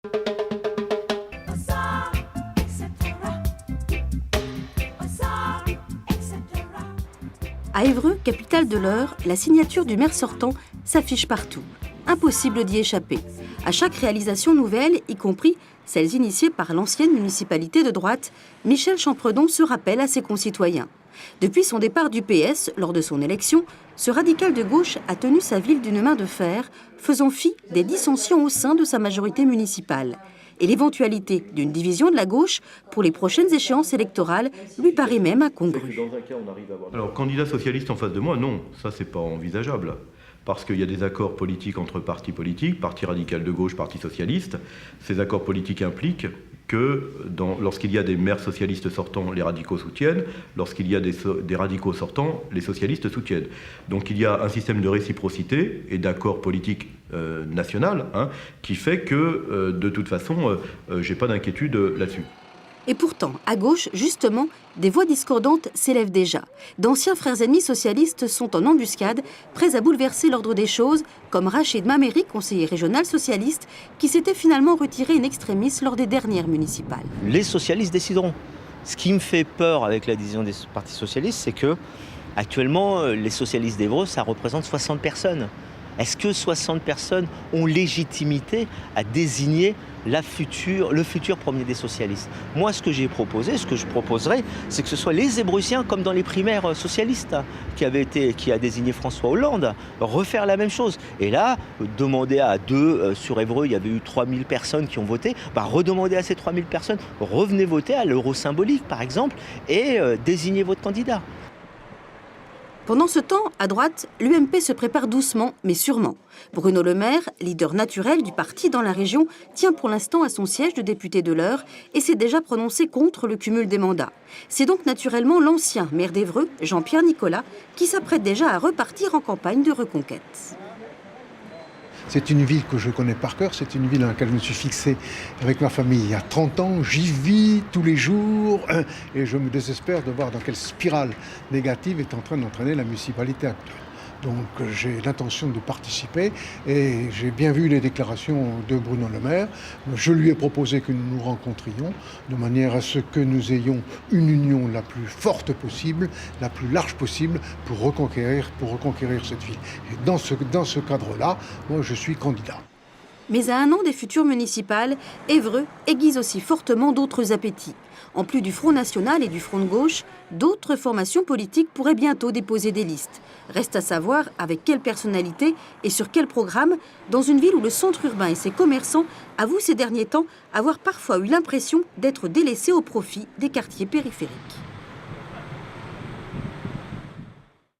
À Évreux, capitale de l'Eure, la signature du maire sortant s'affiche partout. Impossible d'y échapper. À chaque réalisation nouvelle, y compris celles initiées par l'ancienne municipalité de droite, Michel Champredon se rappelle à ses concitoyens. Depuis son départ du PS, lors de son élection, ce radical de gauche a tenu sa ville d'une main de fer, faisant fi des dissensions au sein de sa majorité municipale. Et l'éventualité d'une division de la gauche pour les prochaines échéances électorales lui paraît même incongrue. Alors, candidat socialiste en face de moi, non, ça c'est pas envisageable. Parce qu'il y a des accords politiques entre partis politiques, parti radical de gauche, parti socialiste. Ces accords politiques impliquent que lorsqu'il y a des maires socialistes sortants, les radicaux soutiennent. Lorsqu'il y a des radicaux sortants, les socialistes soutiennent. Donc il y a un système de réciprocité et d'accord politique national qui fait que, de toute façon, j'ai pas d'inquiétude là-dessus. Et pourtant, à gauche, justement, des voix discordantes s'élèvent déjà. D'anciens frères ennemis socialistes sont en embuscade, prêts à bouleverser l'ordre des choses, comme Rachid Mameri, conseiller régional socialiste, qui s'était finalement retiré in extremis lors des dernières municipales. Les socialistes décideront. Ce qui me fait peur avec la décision des partis socialistes, c'est que actuellement, les socialistes d'Évreux, ça représente 60 personnes. Est-ce que 60 personnes ont légitimité à désigner le futur premier des socialistes? Moi, ce que j'ai proposé, ce que je proposerais, c'est que ce soit les Ébruciens, comme dans les primaires socialistes, qui a désigné François Hollande, refaire la même chose. Et là, demander à sur Évreux, il y avait eu 3000 personnes qui ont voté, redemander à ces 3000 personnes, revenez voter à l'euro symbolique, par exemple, et désignez votre candidat. Pendant ce temps, à droite, l'UMP se prépare doucement, mais sûrement. Bruno Le Maire, leader naturel du parti dans la région, tient pour l'instant à son siège de député de l'Eure et s'est déjà prononcé contre le cumul des mandats. C'est donc naturellement l'ancien maire d'Évreux, Jean-Pierre Nicolas, qui s'apprête déjà à repartir en campagne de reconquête. C'est une ville que je connais par cœur, c'est une ville dans laquelle je me suis fixé avec ma famille il y a 30 ans. J'y vis tous les jours et je me désespère de voir dans quelle spirale négative est en train d'entraîner la municipalité actuelle. Donc j'ai l'intention de participer et j'ai bien vu les déclarations de Bruno Le Maire. Je lui ai proposé que nous nous rencontrions de manière à ce que nous ayons une union la plus forte possible, la plus large possible pour reconquérir cette ville. Et dans ce cadre-là, moi je suis candidat. Mais à un an des futures municipales, Évreux aiguise aussi fortement d'autres appétits. En plus du Front National et du Front de gauche, d'autres formations politiques pourraient bientôt déposer des listes. Reste à savoir avec quelle personnalité et sur quel programme, dans une ville où le centre urbain et ses commerçants avouent ces derniers temps avoir parfois eu l'impression d'être délaissés au profit des quartiers périphériques.